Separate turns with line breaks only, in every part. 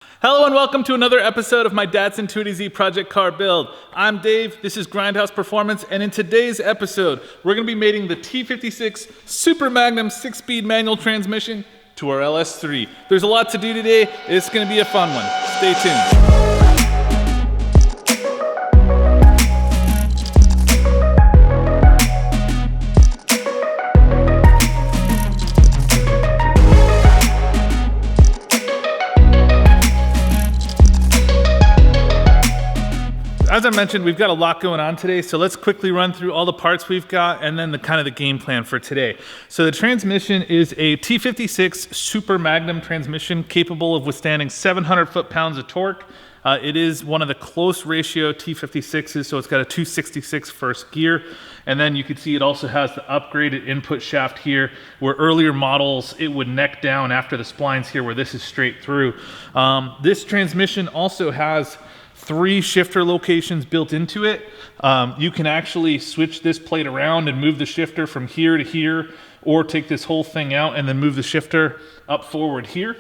Hello and welcome to another episode of my Datsun 280Z project car build. I'm Dave, this is Grindhouse Performance, and in today's episode, we're going to be mating the T56 Super Magnum 6-speed manual transmission to our LS3. There's a lot to do today, it's going to be a fun one. Stay tuned. As I mentioned, we've got a lot going on today, so let's quickly run through all the parts we've got and then the game plan for today. So the transmission is a T56 Super Magnum transmission capable of withstanding 700 foot-pounds of torque. It is one of the close ratio T56s, so it's got a 266 first gear. And then you can see it also has the upgraded input shaft here, where earlier models, it would neck down after the splines here, where this is straight through. This transmission also has 3 shifter locations built into it. You can actually switch this plate around and move the shifter from here to here, or take this whole thing out and then move the shifter up forward here.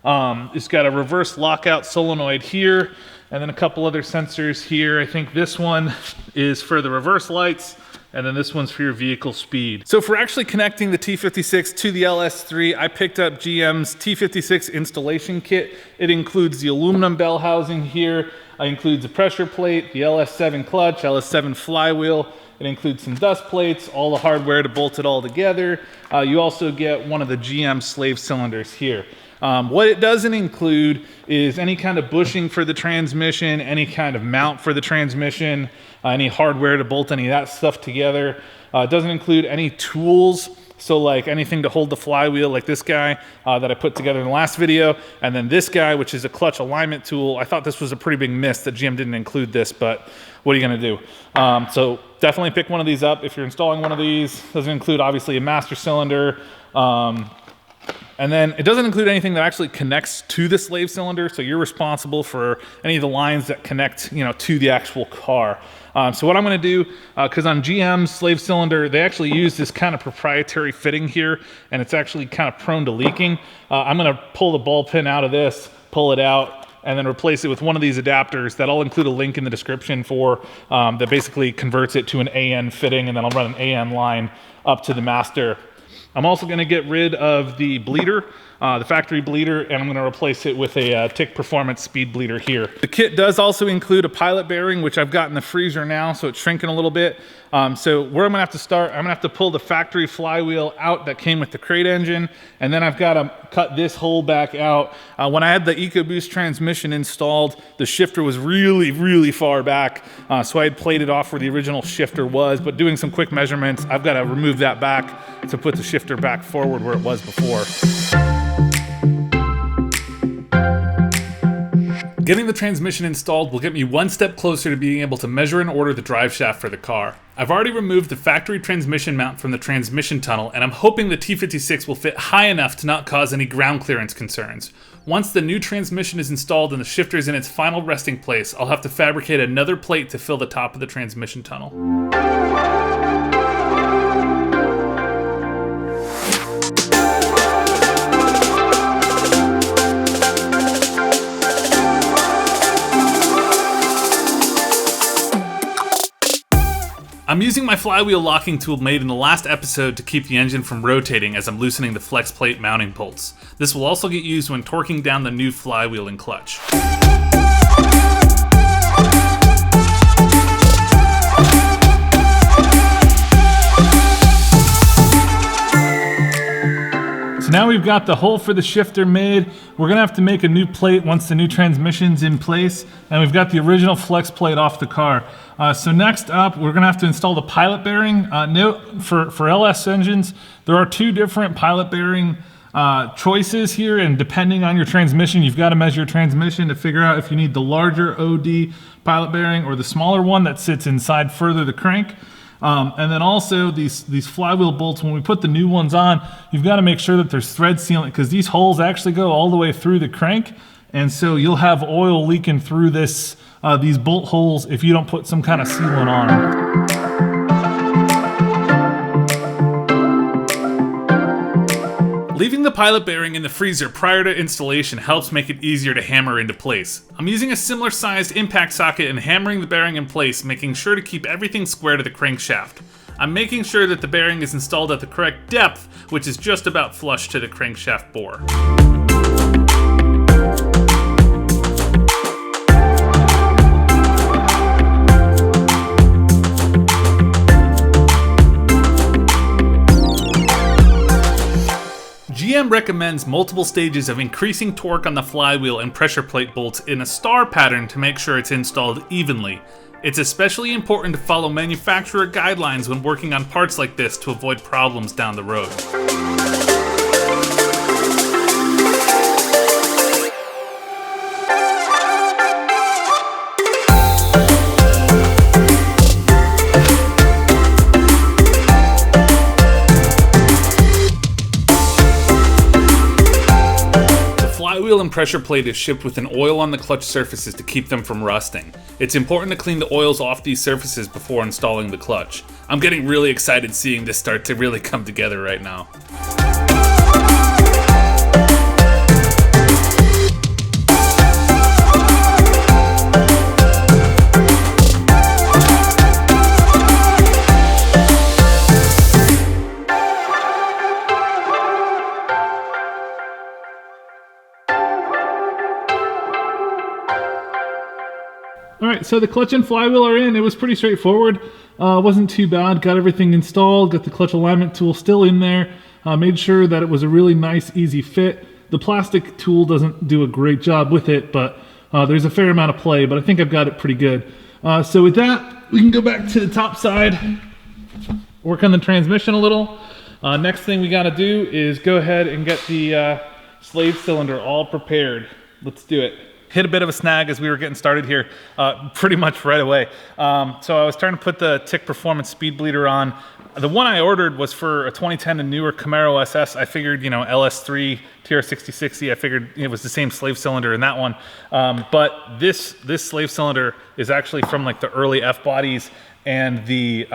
It's got a reverse lockout solenoid here, and then a couple other sensors here. I think this one is for the reverse lights, and then this one's for your vehicle speed. So for actually connecting the T56 to the LS3, I picked up GM's T56 installation kit. It includes the aluminum bell housing here. It includes a pressure plate, the LS7 clutch, LS7 flywheel. It includes some dust plates, all the hardware to bolt it all together. You also get one of the GM slave cylinders here. What it doesn't include is any kind of bushing for the transmission, any kind of mount for the transmission, any hardware to bolt any of that stuff together. It doesn't include any tools, so like anything to hold the flywheel, like this guy that I put together in the last video, and then this guy, which is a clutch alignment tool. I thought this was a pretty big miss that GM didn't include this, but what are you gonna do? So definitely pick one of these up if you're installing one of these. Doesn't include obviously a master cylinder. And then it doesn't include anything that actually connects to the slave cylinder, so you're responsible for any of the lines that connect, to the actual car. So what I'm going to do, because on GM's slave cylinder, they actually use this kind of proprietary fitting here, and it's actually kind of prone to leaking. I'm going to pull the ball pin out of this, pull it out, and then replace it with one of these adapters that I'll include a link in the description for, that basically converts it to an AN fitting, and then I'll run an AN line up to the master. I'm also going to get rid of the bleeder, the factory bleeder, and I'm going to replace it with a TIC Performance speed bleeder here. The kit does also include a pilot bearing, which I've got in the freezer now, so it's shrinking a little bit. So where I'm going to have to start, I'm going to have to pull the factory flywheel out that came with the crate engine, and then I've got to cut this hole back out. When I had the EcoBoost transmission installed, the shifter was really, really far back, so I had plated off where the original shifter was, but doing some quick measurements, I've got to remove that back to put the shifter back forward where it was before. Getting the transmission installed will get me one step closer to being able to measure and order the drive shaft for the car. I've already removed the factory transmission mount from the transmission tunnel, and I'm hoping the T56 will fit high enough to not cause any ground clearance concerns. Once the new transmission is installed and the shifter is in its final resting place, I'll have to fabricate another plate to fill the top of the transmission tunnel. I'm using my flywheel locking tool made in the last episode to keep the engine from rotating as I'm loosening the flex plate mounting bolts. This will also get used when torquing down the new flywheel and clutch. So now we've got the hole for the shifter made. We're gonna have to make a new plate once the new transmission's in place, and we've got the original flex plate off the car. So next up, we're gonna have to install the pilot bearing. Note, for LS engines, there are 2 different pilot bearing choices here, and depending on your transmission, you've got to measure your transmission to figure out if you need the larger OD pilot bearing or the smaller one that sits inside further the crank. And then also these flywheel bolts, when we put the new ones on, you've got to make sure that there's thread sealant, because these holes actually go all the way through the crank, and so you'll have oil leaking through these bolt holes if you don't put some kind of sealant on them. Leaving the pilot bearing in the freezer prior to installation helps make it easier to hammer into place. I'm using a similar sized impact socket and hammering the bearing in place, making sure to keep everything square to the crankshaft. I'm making sure that the bearing is installed at the correct depth, which is just about flush to the crankshaft bore. GM recommends multiple stages of increasing torque on the flywheel and pressure plate bolts in a star pattern to make sure it's installed evenly. It's especially important to follow manufacturer guidelines when working on parts like this to avoid problems down the road. Flywheel and pressure plate is shipped with an oil on the clutch surfaces to keep them from rusting. It's important to clean the oils off these surfaces before installing the clutch. I'm getting really excited seeing this start to really come together right now. Alright, so the clutch and flywheel are in. It was pretty straightforward. Wasn't too bad. Got everything installed, got the clutch alignment tool still in there. Made sure that it was a really nice, easy fit. The plastic tool doesn't do a great job with it, but there's a fair amount of play, but I think I've got it pretty good. So with that, we can go back to the top side, work on the transmission a little. Next thing we gotta do is go ahead and get the slave cylinder all prepared. Let's do it. Hit a bit of a snag as we were getting started here, pretty much right away. So I was trying to put the TIC Performance speed bleeder on. The one I ordered was for a 2010 and newer Camaro SS. I figured, you know, LS3, TR6060, I figured it was the same slave cylinder in that one. But this slave cylinder is actually from like the early F bodies and the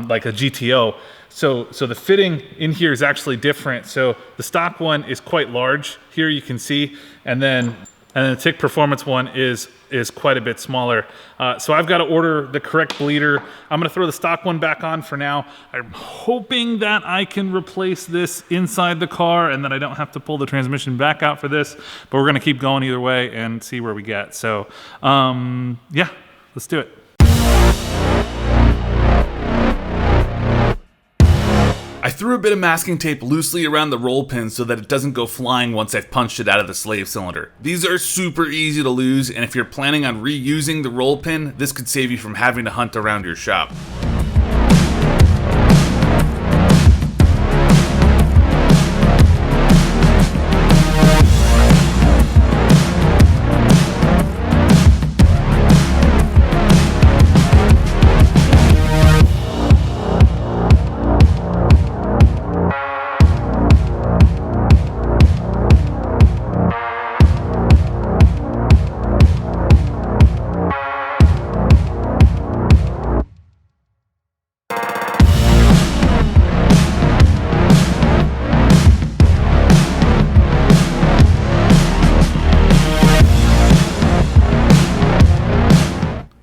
like a GTO. So the fitting in here is actually different. So the stock one is quite large here, you can see, and then the TIC Performance one is quite a bit smaller. So I've got to order the correct bleeder. I'm gonna throw the stock one back on for now. I'm hoping that I can replace this inside the car and that I don't have to pull the transmission back out for this, but we're gonna keep going either way and see where we get. So yeah, let's do it. I threw a bit of masking tape loosely around the roll pin so that it doesn't go flying once I've punched it out of the slave cylinder. These are super easy to lose, and if you're planning on reusing the roll pin, this could save you from having to hunt around your shop.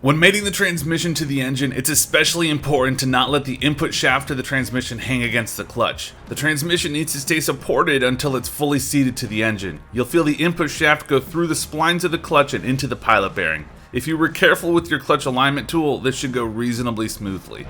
When mating the transmission to the engine, it's especially important to not let the input shaft of the transmission hang against the clutch. The transmission needs to stay supported until it's fully seated to the engine. You'll feel the input shaft go through the splines of the clutch and into the pilot bearing. If you were careful with your clutch alignment tool, this should go reasonably smoothly.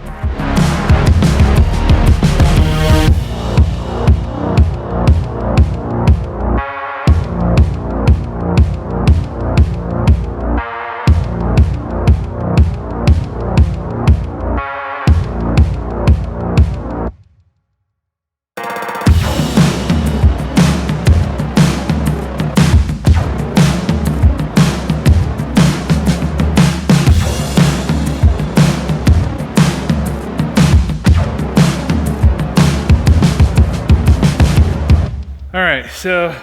So,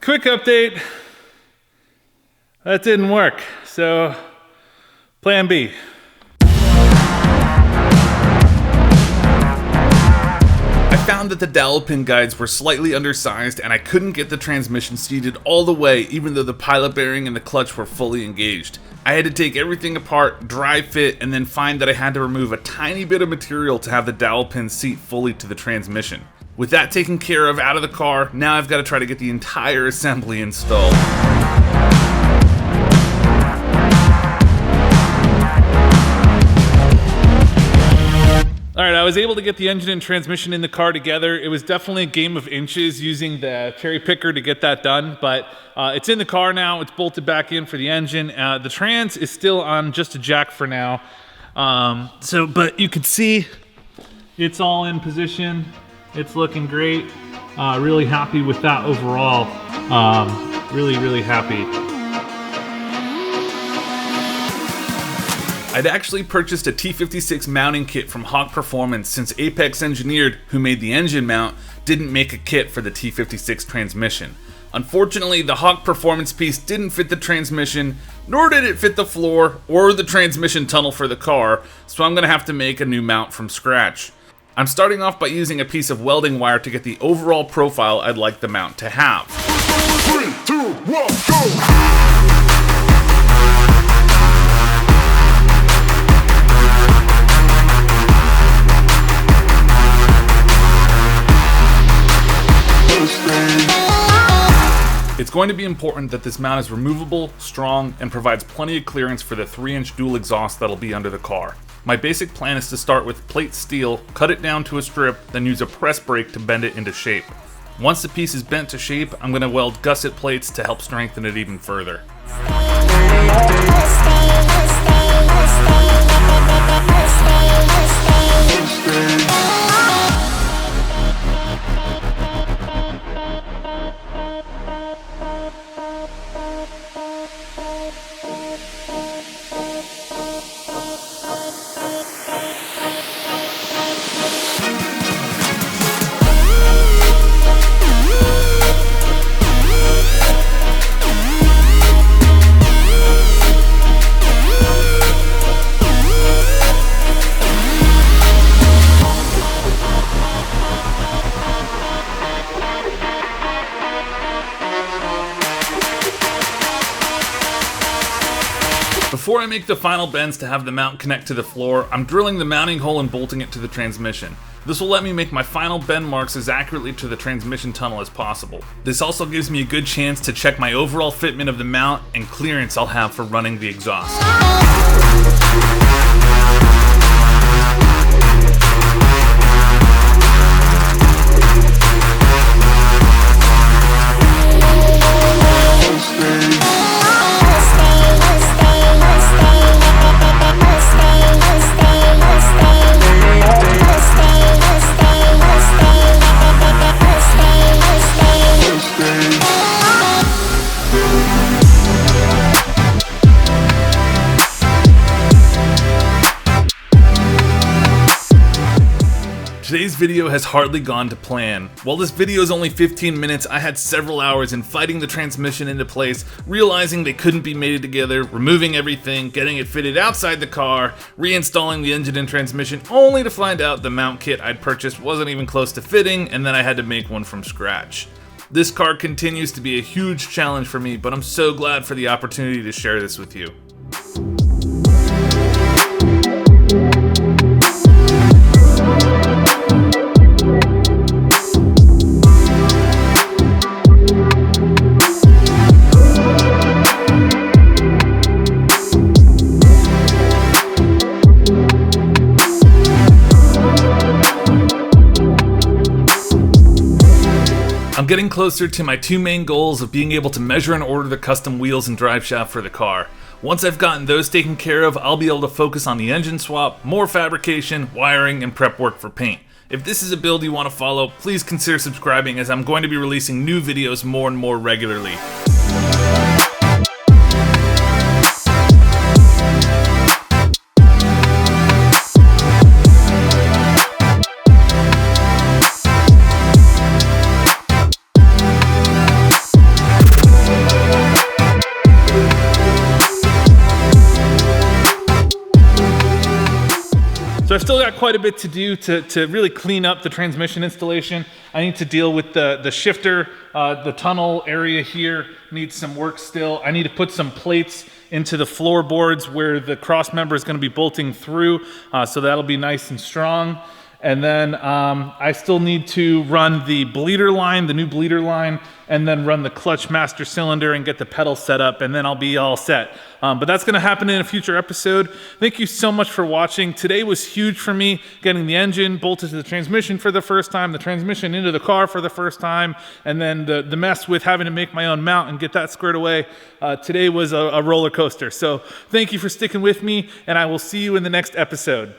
quick update, that didn't work, so plan B.
found that the dowel pin guides were slightly undersized and I couldn't get the transmission seated all the way even though the pilot bearing and the clutch were fully engaged. I had to take everything apart, dry fit, and then find that I had to remove a tiny bit of material to have the dowel pin seat fully to the transmission. With that taken care of out of the car, now I've got to try to get the entire assembly installed.
Alright, I was able to get the engine and transmission in the car together. It was definitely a game of inches using the cherry picker to get that done, but it's in the car now. It's bolted back in for the engine. The trans is still on just a jack for now. But you can see it's all in position. It's looking great. Really happy with that overall. Really happy.
I'd actually purchased a T56 mounting kit from Hawk Performance since Apex Engineered, who made the engine mount, didn't make a kit for the T56 transmission. Unfortunately, the Hawk Performance piece didn't fit the transmission, nor did it fit the floor or the transmission tunnel for the car, so I'm going to have to make a new mount from scratch. I'm starting off by using a piece of welding wire to get the overall profile I'd like the mount to have.
3, 2, 1, go!
It's going to be important that this mount is removable, strong, and provides plenty of clearance for the 3-inch dual exhaust that'll be under the car. My basic plan is to start with plate steel, cut it down to a strip, then use a press brake to bend it into shape. Once the piece is bent to shape, I'm going to weld gusset plates to help strengthen it even further. Before I make the final bends to have the mount connect to the floor, I'm drilling the mounting hole and bolting it to the transmission. This will let me make my final bend marks as accurately to the transmission tunnel as possible. This also gives me a good chance to check my overall fitment of the mount and clearance I'll have for running the exhaust. Today's video has hardly gone to plan. While this video is only 15 minutes, I had several hours in fighting the transmission into place, realizing they couldn't be mated together, removing everything, getting it fitted outside the car, reinstalling the engine and transmission, only to find out the mount kit I'd purchased wasn't even close to fitting, and then I had to make one from scratch. This car continues to be a huge challenge for me, but I'm so glad for the opportunity to share this with you. I'm getting closer to my two main goals of being able to measure and order the custom wheels and drive shaft for the car. Once I've gotten those taken care of, I'll be able to focus on the engine swap, more fabrication, wiring, and prep work for paint. If this is a build you want to follow, please consider subscribing as I'm going to be releasing new videos more and more regularly.
So I've still got quite a bit to do to really clean up the transmission installation. I need to deal with the shifter, the tunnel area here needs some work still. I need to put some plates into the floorboards where the cross member is going to be bolting through, so that'll be nice and strong. And then I still need to run the bleeder line, the new bleeder line, and then run the clutch master cylinder and get the pedal set up, and then I'll be all set. But that's gonna happen in a future episode. Thank you so much for watching. Today was huge for me, getting the engine bolted to the transmission for the first time, the transmission into the car for the first time, and then the mess with having to make my own mount and get that squared away. Today was a roller coaster. So thank you for sticking with me, and I will see you in the next episode.